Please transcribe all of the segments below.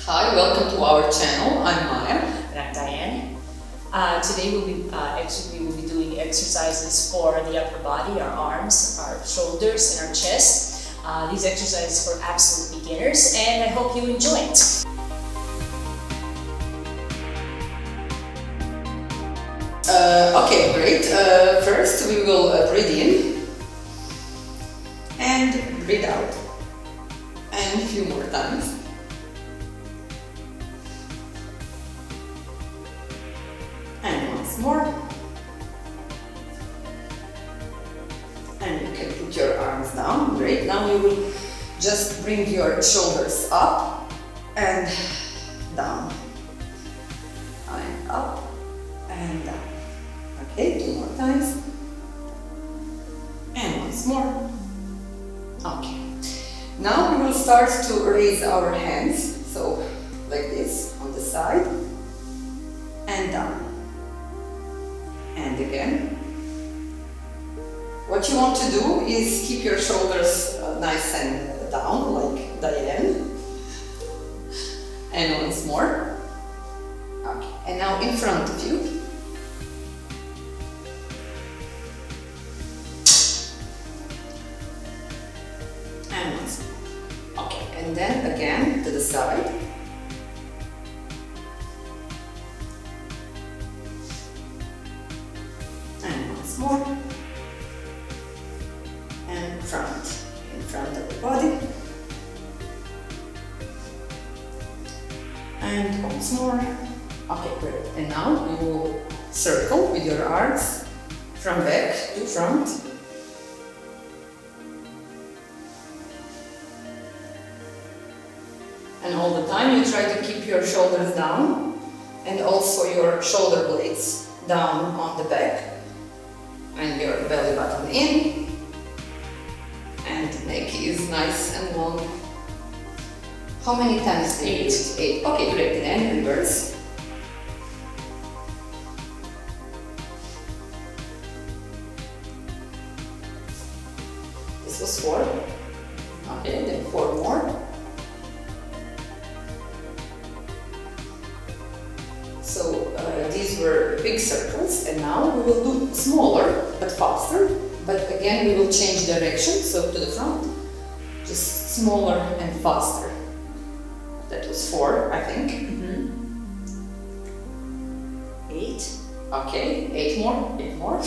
Hi, welcome to our channel. I'm Maja. And I'm Dianne. Today we will be doing exercises for the upper body, our arms, our shoulders, and our chest. These exercises for absolute beginners, and I hope you enjoy it. Okay, great. First we will breathe in and breathe out. And a few more times. And once more. And you can put your arms down. Great. Now you will just bring your shoulders up and down. And up and down. Okay, two more times. And once more. Okay. Now we will start to raise our hands. So, like this, on the side. And down. And again. What you want to do is keep your shoulders nice and down, like Dianne. And once more. Okay. And now in front of you. And once more. Okay. And then again to the side. More and in front of the body, and once more. Okay, great. And now you will circle with your arms from back to front. And all the time you try to keep your shoulders down and also your shoulder blades down on the back. And your belly button in, and the neck is nice and long. How many times do you do it? 8. Okay, great. Then reverse. This was 4. Okay, then 4 more. So these were big circles, and now we will do smaller but faster. But again, we will change direction, so to the front, just smaller and faster. That was 4, I think. 8. Okay, 8 more. 8 more.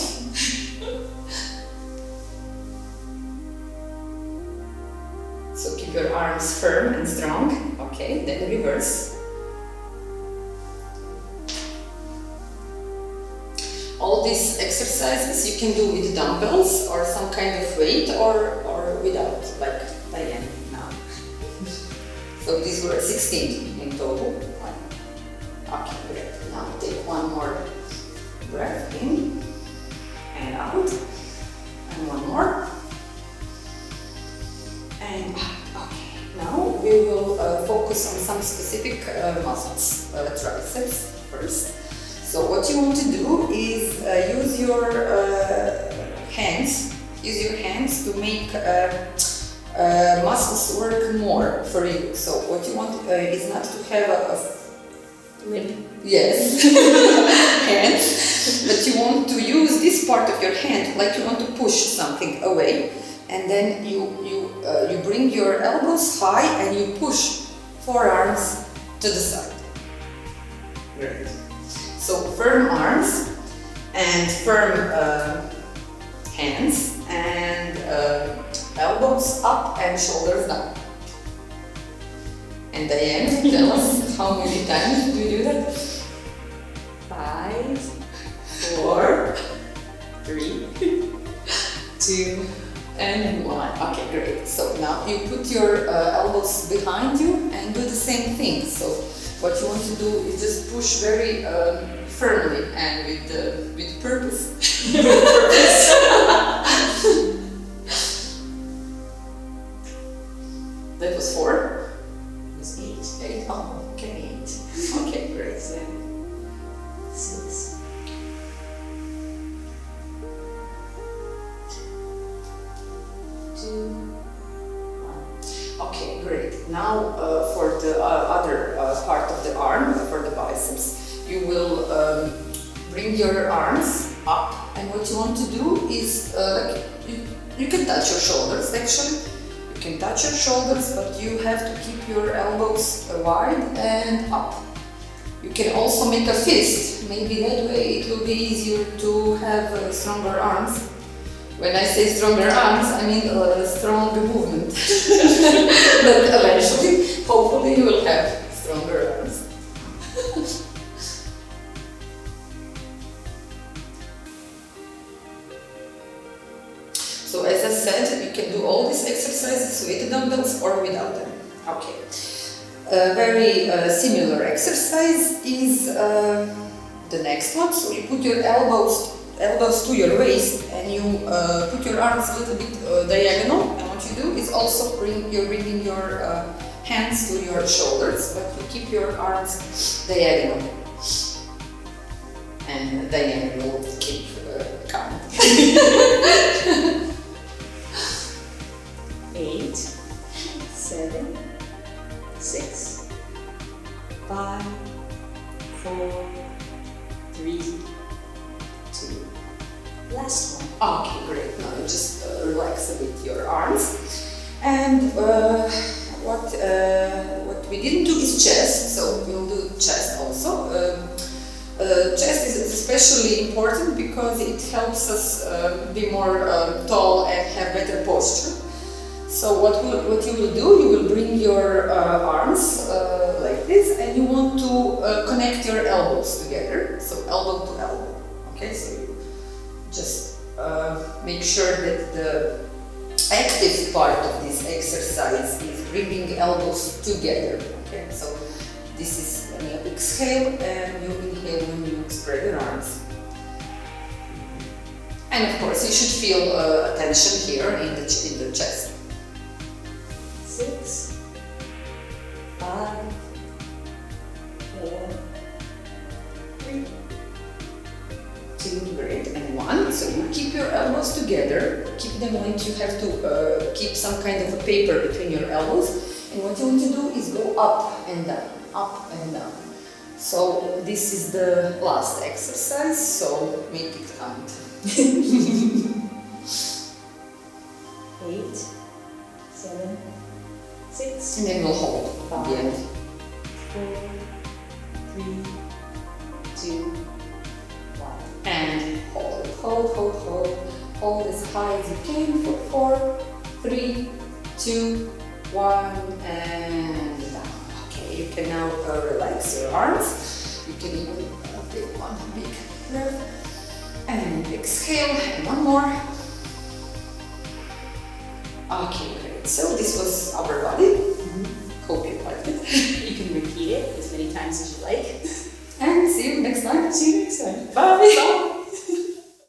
So keep your arms firm and strong. Okay, then reverse. All these exercises you can do with dumbbells or some kind of weight or without, like Dianne now. So these were 16 in total. Okay, great. Now take one more breath in and out. And one more. And okay. Now we will focus on some specific muscles, triceps first. So what you want to do is use your hands. Use your hands to make muscles work more for you. So what you want is not to have a limp. Yes, hands, but you want to use this part of your hand like you want to push something away, and then you bring your elbows high and you push forearms to the side. Great. So firm arms and firm hands and elbows up and shoulders down. And Dianne, tell us how many times do you do that? 5, 4, 3, 2, and 1. Okay, great. So now you put your elbows behind you and do the same thing. So what you want to do is just push very firmly and with purpose. That was 4. It was 8. 8. Oh, okay. 8. Okay, great. 7, 6. 2, 1. Okay, great. Now for the other part of the arm, for the biceps, you will bring your arms up, and what you want to do is you can touch your shoulders actually. You can touch your shoulders, but you have to keep your elbows wide and up. You can also make a fist, maybe that way it will be easier to have stronger arms. When I say stronger arms, I mean strong movement. But eventually, hopefully you will have stronger arms. So as I said, you can do all these exercises with the dumbbells or without them. Okay. A very similar exercise is the next one. So you put your elbows to your waist and you put your arms a little bit diagonal. And what you do is also bringing your hands to your shoulders, but you keep your arms diagonal. And Dianne will keep count. 8, 7, 6, 5, 4, 3, 2. Last one. Okay, great. Now you just relax a bit your arms. And what we didn't do is chest, so we'll do chest also. Chest is especially important because it helps us be more tall and have better posture. So what you will do, you will bring your arms like this, and you want to connect your elbows together, so elbow to elbow. Okay, so you just make sure that the active part of this exercise is bringing elbows together. Okay, so this is when you exhale and you inhale when you spread your arms. And of course, you should feel tension here in the chest. 6, 5, 4, 3, 2, great, and 1. So you keep your elbows together, keep them like you have to keep some kind of a paper between your elbows. And what you want to do is go up and down, up and down. So this is the last exercise, so make it count. 8, 7, 6, And then we'll hold at the end. 4, 3, 2, 1. And hold, hold, hold, hold. Hold as high as you can for 4, 3, 2, 1, and down. Okay, you can now relax your arms. You can even take one big breath. And exhale, and one more. Okay, great. So this was our body. Hope you liked it. You can repeat it as many times as you like. And see you next time. See you next time. Bye.